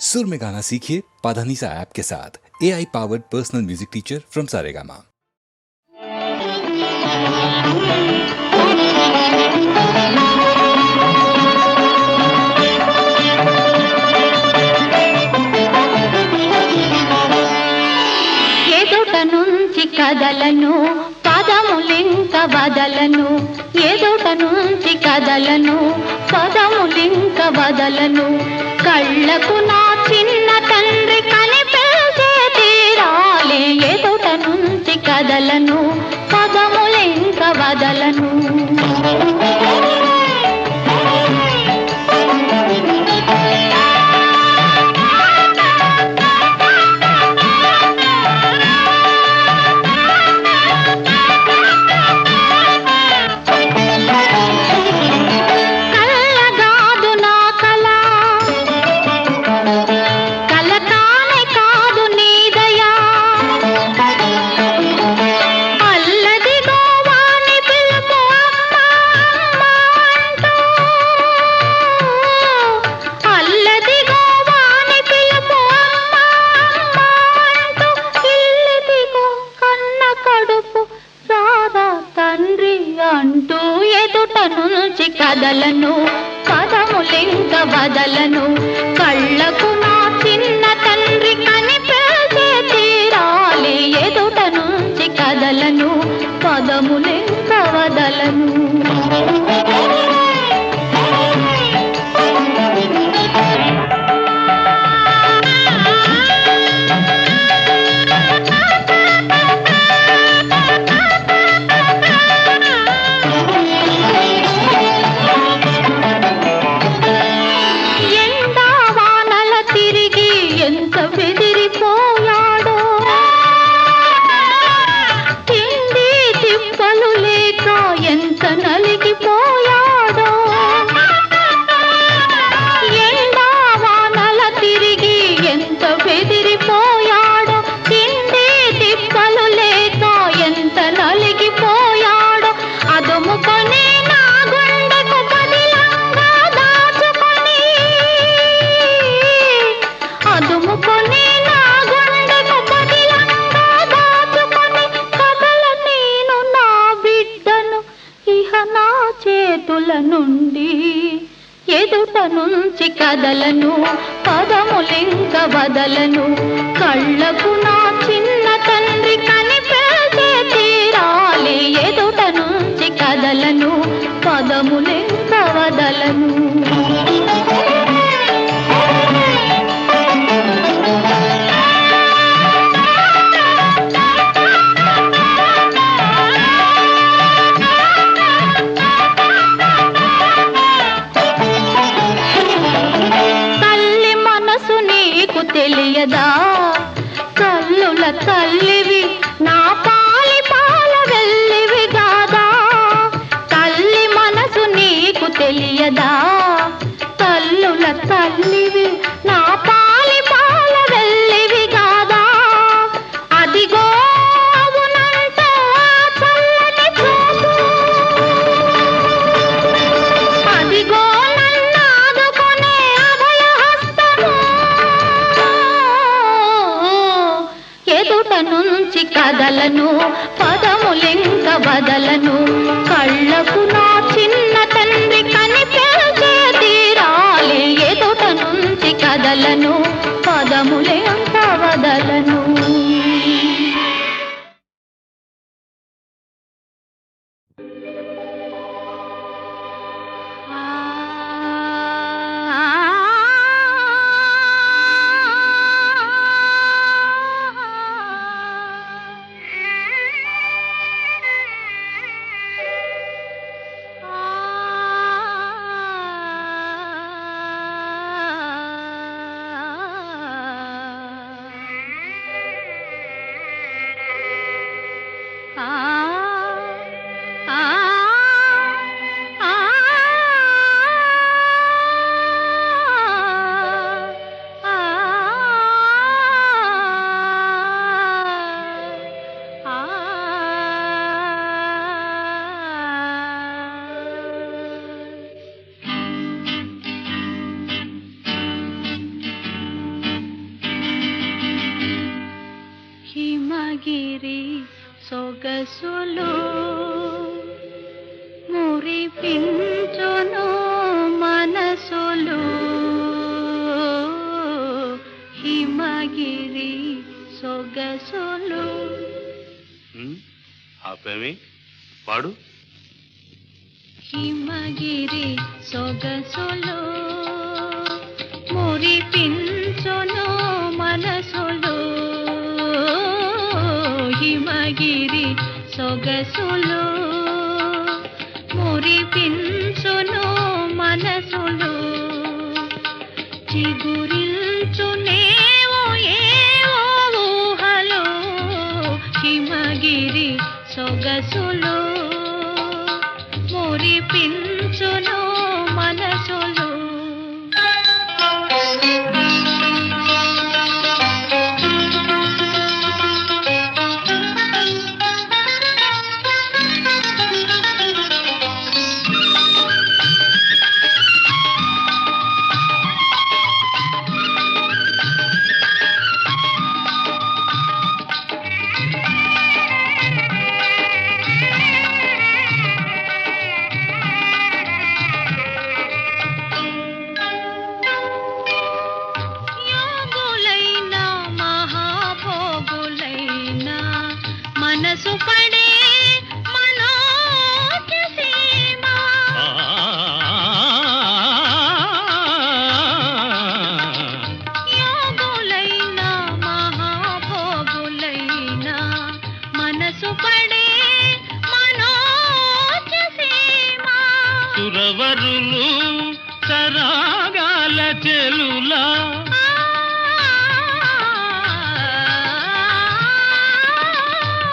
सुर में गाना सीखिए पाधानीसा ऐप के साथ। AI powered personal music teacher from Saregama. ఎదుట నుంచి కదలను పదములింక వదలను, ఎదుట నుంచి కదలను పదములింక వదలను, కళ్ళకు నా చిన్న తండ్రి కనిపించే తీరాలే, ఎదుట నుంచి కదలను పదములింక వదలను. కదలను పదములింక వదలను, కళ్ళకు నా చిన్న తండ్రి కనిపించే తీరాలే, ఎదుట నుంచి కదలను పదములింక వదలను. నుండి ఎదుట నుంచి కదలను పదములింక వదలను, కళ్ళకు నా చిన్న తండ్రి కనిపించే తీరాలే, ఎదుట నుంచి కదలను పదములింక వదలను. తెలియదా కల్లుల తల్లివి నా పాలి పాల వెళ్ళివి గాదా, తల్లి మనసు నీకు తెలియదా కల్లుల తల్లివి నా పాలి పాల వెళ్ళివి గాదా, అదిగో అవునంట చల్లని చూపు, అదిగో నన్నాదుకునే అభయ హస్తము, ఎదుట నుంచి కదలను పదములింక వదలను, కళ్ళకు నా చిన్న తండ్రి కనిపించే తీరాలే, ఎదుట నుంచి కదలను పదములింక వదలను. సొగసులు మురిపించును మనసులు హిమగిరి సొగసులు. ఆపేమి పాడు. హిమగిరి సొగసులు మురిపించును మనసులు హిమగిరి సొగసులు మురిపించును మనసులు చిగురించునేవో ఏవో ఊహలు హిమగిరి సొగసులు మురిపించును మనసులు. మనసు పడే మనోజ్ఞసీమ యోగులైన మహాభోగులైన మనసు పడే మనోజ్ఞసీమ సురవరులు సరాగాల చెలులా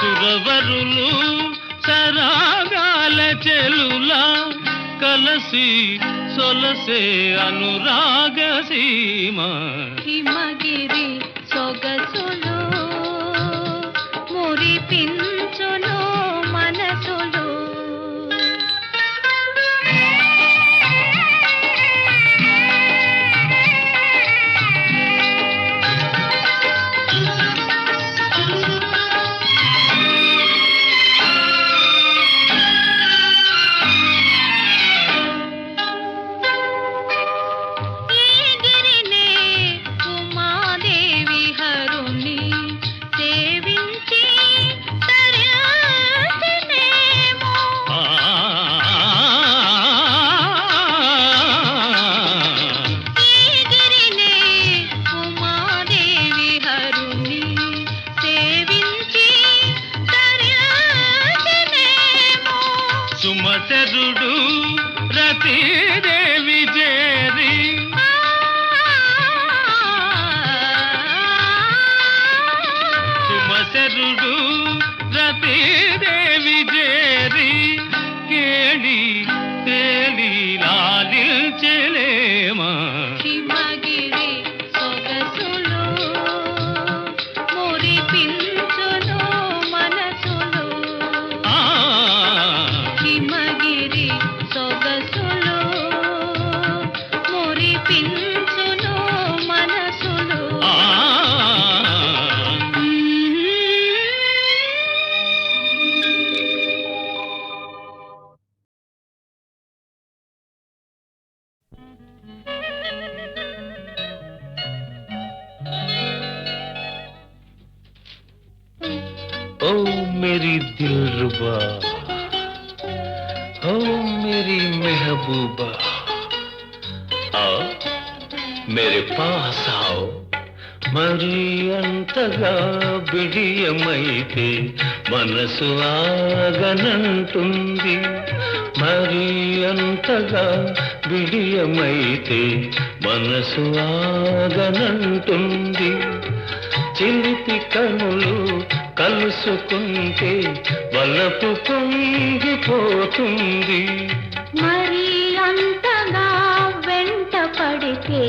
సురవరులు సరాగాల చెలులా కలసి సొలసే అనురాగ సీమ హిమగిరి సొగసులు మురిపించును మనసులు. సుమచరుడు రతీదేవి చేరి సుమచరుడు రతీదేవి చేరి కేళి తేలి లాలించలేమా హిమగిరి సొగసులు మురిపించును మనసులు హిమగిరి సొగసులు మురిపించును మనసులు. ओ मेरी दिलरुबा, ओ मेरी महबूबा, आओ मेरे पास आओ. మరి అంతగా బిడియమైతే మనసు ఆగనంటుంది. మరి అంతగా బిడియమైతే మనసు ఆగనంటుంది. చిలిపి కనులు కలుసుకుంటే వలపు పొంగిపోతుంది. మరి అంతగా వెంట పడితే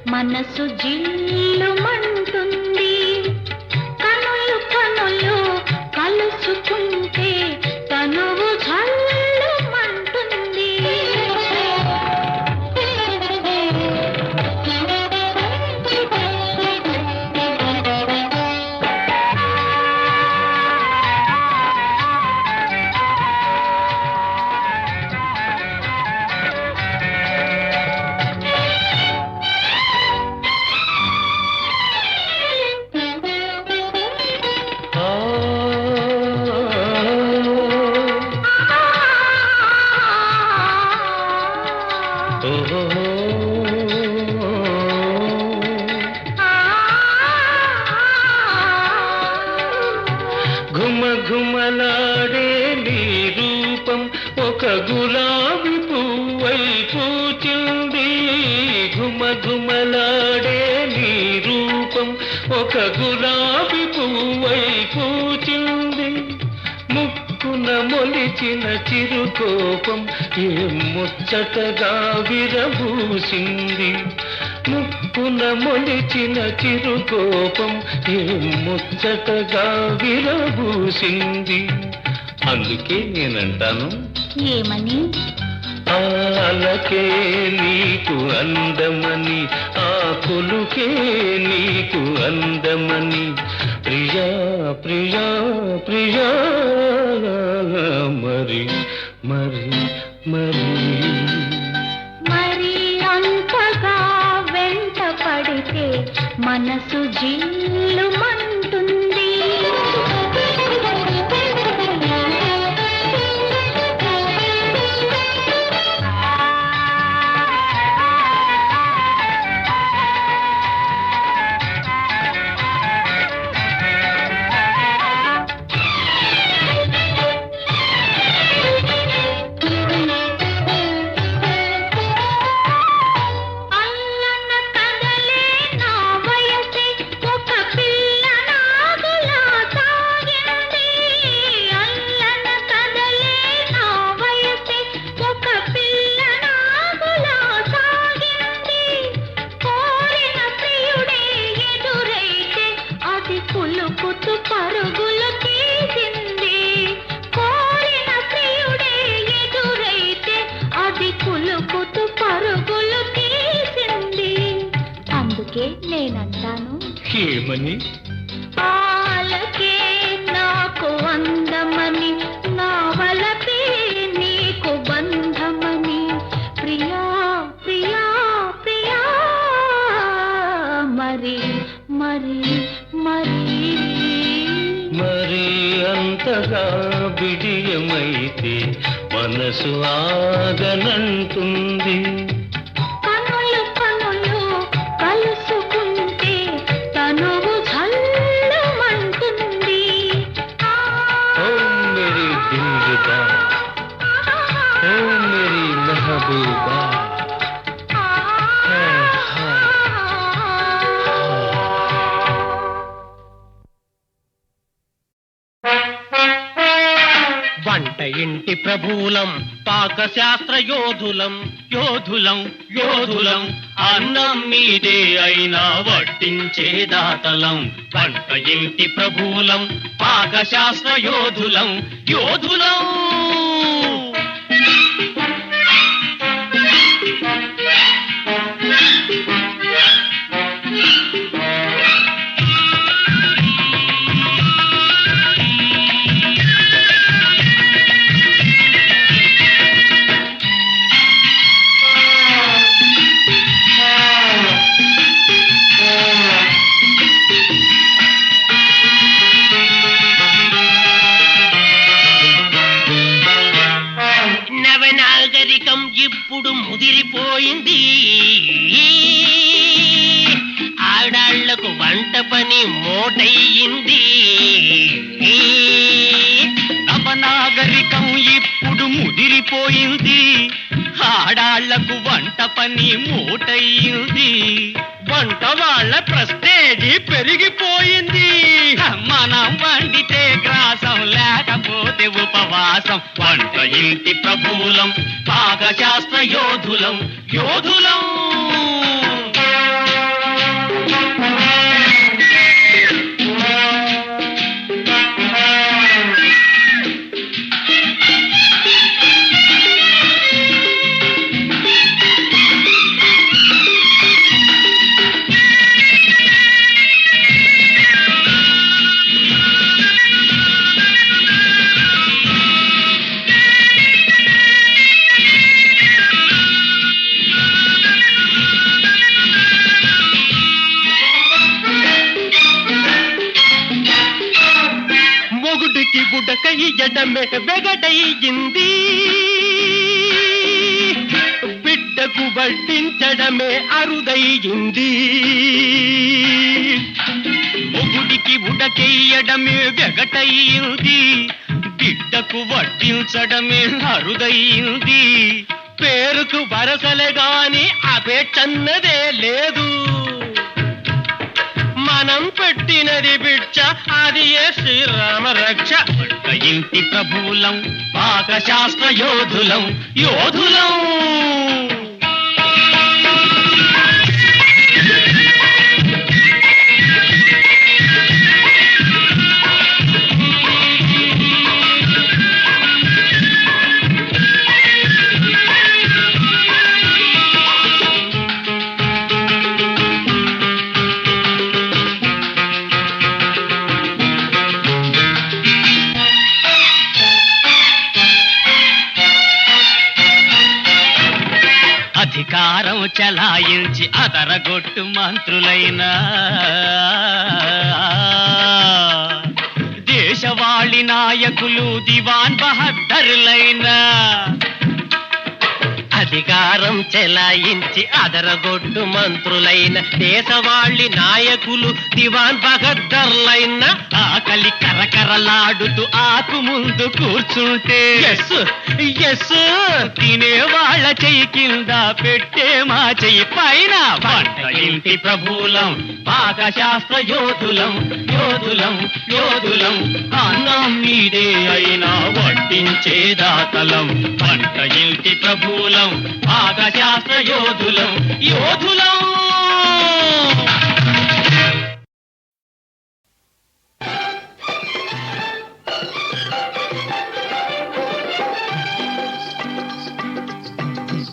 మనసు జిల్లుమంటుంది. కనులు కనులు కలుసుకుంటే తనువు జల్లుమంటుంది. గులాబీ పువ్వై పూచింది ఘుమఘుమలాడే నీ రూపం ఒక గులాబీ పువ్వై పూచింది ముక్కున మొలిచిన చిరుకోపం ఏం ముచ్చటగా విరబూసింది ముక్కున మొలిచిన చిరుకోపం ఏం ముచ్చటగా విరబూసింది అందుకే నేనంటాను ఏమని ఆలకే నీకు అందమని ఆ కొలుకే నీకు అందమని ప్రియా ప్రియా ప్రియా మరి మరి మరి మరి అంతగా వెంట పడితే మనసు జిల్లుమంటుంది నేనంటాను ఏమని ఆలకే నాకు అందమని నా వలపే నీకు బంధమని ప్రియా ప్రియా ప్రియా మరి మరి మరి మరి అంతగా బిడియమైతే మనసు ఆగనంటుంది కనులు కనులు కలుసుకుంటే తనువు ఝల్లుమంటుంది ఓ మేరీ దిల్రుబా ఓ మేరీ మెహబూబా వంట ఇంటి ప్రభువులం పాకశాస్త్ర యోధులం యోధులం యోధులం అన్నం మీదే అయినా వడ్డించే దాతలం వంట ఇంటి ప్రభువులం పాకశాస్త్ర యోధులం యోధులం నవనాగరికం ఇప్పుడు ముదిరిపోయింది ఆడాళ్లకు వంట పని మోటయ్యింది నవనాగరికం ఇప్పుడు ముదిరిపోయింది ఆడాళ్లకు వంట పని మోటయ్యింది వంట వాళ్ళ ప్రెస్టేజి పెరిగిపోయింది మనం వండితే గ్రాసం లేకపోతే ఉపవాసం వంట ఇంటి ప్రభువులం పాకశాస్త్ర యోధులం యోధులం మొగుడికి బుడకయ్యడమే వెగడయ్యింది బిడ్డకు వడ్డించడమే అరుదయ్యింది మొగుడికి బుడకెయ్యడమే వెగటయ్యింది బిడ్డకు వడ్డించడమే అరుదయింది. పేరుకు వరసలే గాని అపేక్షన్నదే లేదు. మనం పెట్టినది బిడ్డ, అది ఏ శ్రీరామ రక్ష. వంట ఇంటి ప్రభువులం, పాకశాస్త్ర యోధులం, యోధులం. అధికారం చలాయించి అదరగొట్టు మంత్రులైనా, దేశవాళి నాయకులు దివాన్ బహద్దరులైనా, అధికారం చెలాయించి అదరగొట్టు మంత్రులైన, దేశవాళి నాయకులు దివాన్ బహద్దర్లైన, ఆకలి కరకరలాడుతూ ఆకు ముందు కూర్చుంటే ఎస్ ఎస్ తినే వాళ్ళ చెయ్యి కింద పెట్టే మా చెయ్యి పైన. వంట ఇంటి ప్రభువులం, పాకశాస్త్ర యోధులం, యోధులం, యోధులం. అన్నం మీదే అయినా వడ్డించే దాతలం. వంట ఇంటి ప్రభువులం, పాకశాస్త్ర యోధులం, యోధులం.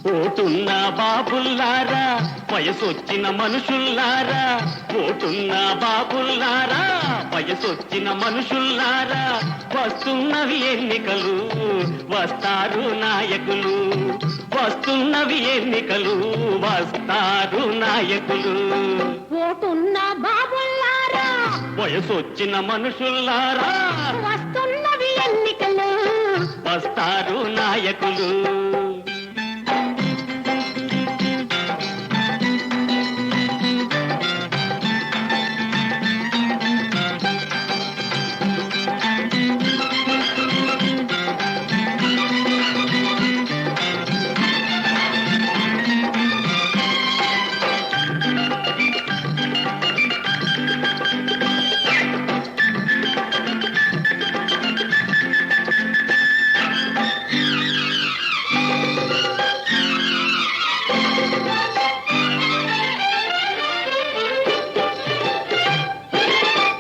పోతున్న బాబుల్లారా, వయసొచ్చిన మనుషుల్లారా, పోతున్న బాబుల్లారా, వయసొచ్చిన మనుషుల్లారా, వస్తున్నవి ఎన్నికలు, వస్తారు నాయకులు, వస్తున్నవి ఎన్నికలు, వస్తారు నాయకులు. పోతున్న బాబుల్లారా, వయసొచ్చిన మనుషుల్లారా, వస్తున్నవి ఎన్నికలు, వస్తారు నాయకులు.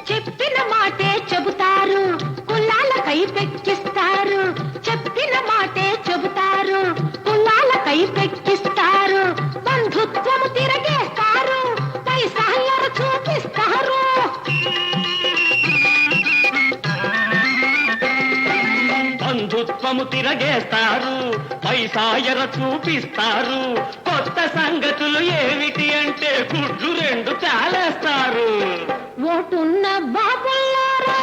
చెప్పిన మాటే చెబుతారు, కులాలకై పెక్కిస్తారు. చెప్పిన మాటే చెబుతారు, కులాలకై పెక్కిస్తారు. బంధుత్వము తిరగేస్తారు, పైసాయరు చూపిస్తారు. బంధుత్వము తిరగేస్తారు, పైసాయర చూపిస్తారు. కొత్త సంగతులు ఏమిటి అంటే గుడ్లు రెండు చాలేస్తారు. ఓటున్న బాబుల్లారా,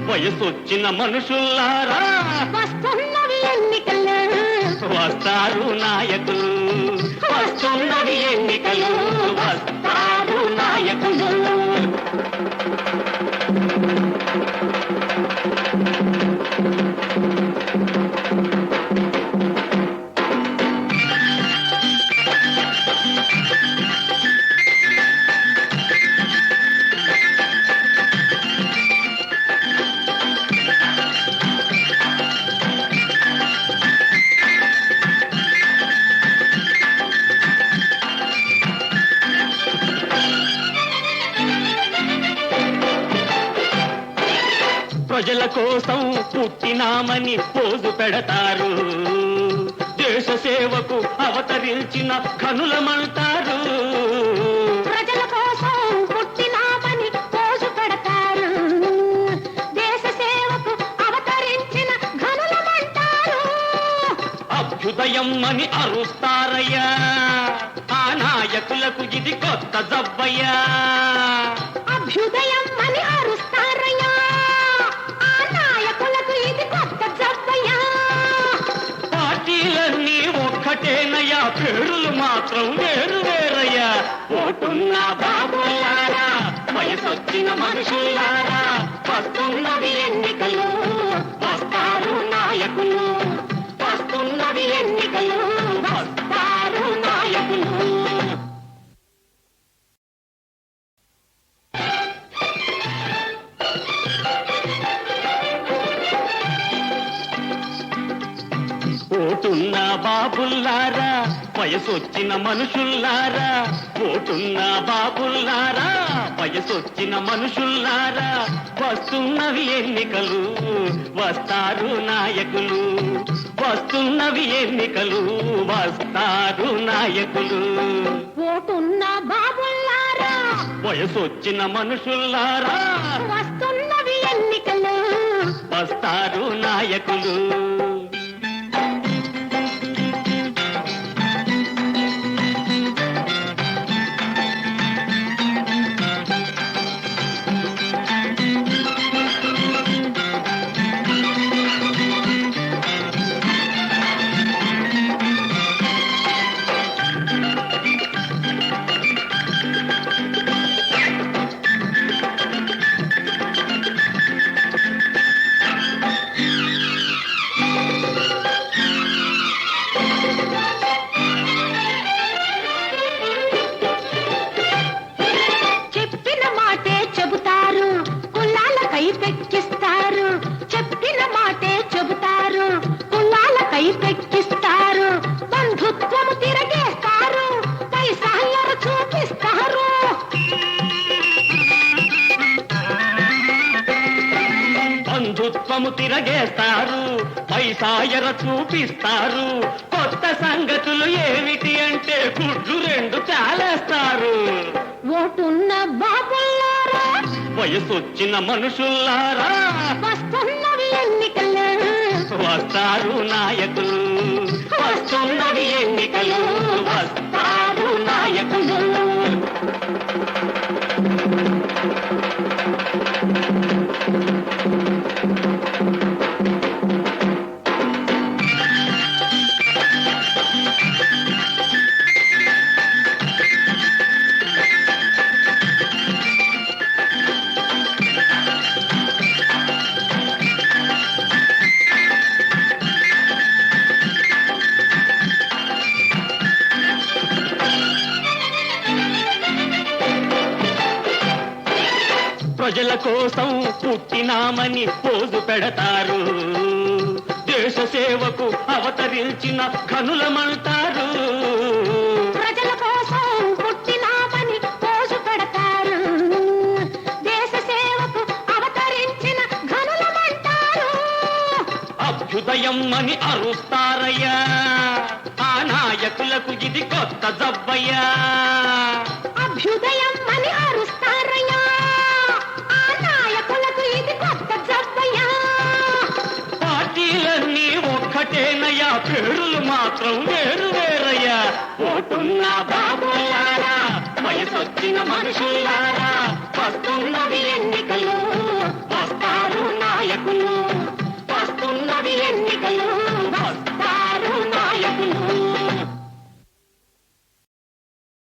వయసొచ్చిన మనుషుల్లారా, వస్తున్నవి ఎన్నికలు, వస్తారు నాయకులు, వస్తున్నవి ఎన్నికలు, వస్తారు నాయకులు. ప్రజల కోసం పుట్టినామని పోజు పెడతారు, దేశ సేవకు అవతరించిన ఘనులమంటారు. ప్రజల కోసం పుట్టినామని పోజు పెడతారు, దేశ సేవకు అవతరించిన ఘనులమంటారు. అభ్యుదయం అని అరుస్తారయ్యా, ఆ నాయకులకు ఇది కొత్త జబ్బయ్యా. అభ్యుదయం అని అరుస్తారయ్యా, ఆ నాయకులకు ఇది కొత్త జబ్బయ్యా. పార్టీలన్నీ ఒక్కటేనయ్యా, పేరులు మాత్రం వేరు వేరయ్యా. ఓటున్న బాబులారా, వయసొచ్చిన మనుషులారా, వస్తున్నవి ఎన్నికలు, వస్తారు బాబుల్లారా వయసొచ్చిన మనుషుల్లారా ఓటున్న బాబుల్లారా వయసొచ్చిన మనుషుల్లారా వస్తున్నవి ఎన్నికలు వస్తారు నాయకులు వస్తున్నవి ఎన్నికలు వస్తారు నాయకులు ఓటున్న బాబుల్లారా వయసొచ్చిన మనుషుల్లారా వస్తున్నవి ఎన్నికలు వస్తారు నాయకులు చెప్పిన మాటే చెబుతారు కులాలకై పెక్కిస్తారు చెప్పిన మాటే చెబుతారు కులాలకై పెక్కిస్తారు బంధుత్వము తిరగేస్తారు పైసాయరు చూపిస్తారు బంధుత్వము తిరగేస్తారు పైసాయర చూపిస్తారు కొత్త సంగతులు ఏమిటి అంటే గుడ్లు రెండు చాలేస్తారు ఓటున్న బాబుల్లారా వయసొచ్చిన మనుషుల్లారా వస్తున్నవి ఎన్నికలు వస్తారు నాయకులు వస్తున్నవి ఎన్నికలు వస్తారు నాయకులు ప్రజల కోసం పుట్టినామని పోజు పెడతారు దేశ సేవకు అవతరించిన ఘనులమంటారు ప్రజల కోసం పుట్టినామని పోజు పెడతారు దేశ సేవకు అవతరించిన ఘనులమంటారు అభ్యుదయం అని అరుస్తారయ్యా ఆ నాయకులకు ఇది కొత్త జబ్బయ్యా అభ్యుదయం అని అరుస్తారయ్యా ఆ నాయకులకు ఇది కొత్త జబ్బయ్యా పార్టీలన్నీ ఒక్కటేనయ్యా పేరులు మాత్రం వేరు వేరయ్యా ఓటున్న బాబులారా వయసొచ్చిన మనుషులారా వస్తున్నవి ఎన్నికలు వస్తారు నాయకులు వస్తున్నవి ఎన్నికలు వస్తారు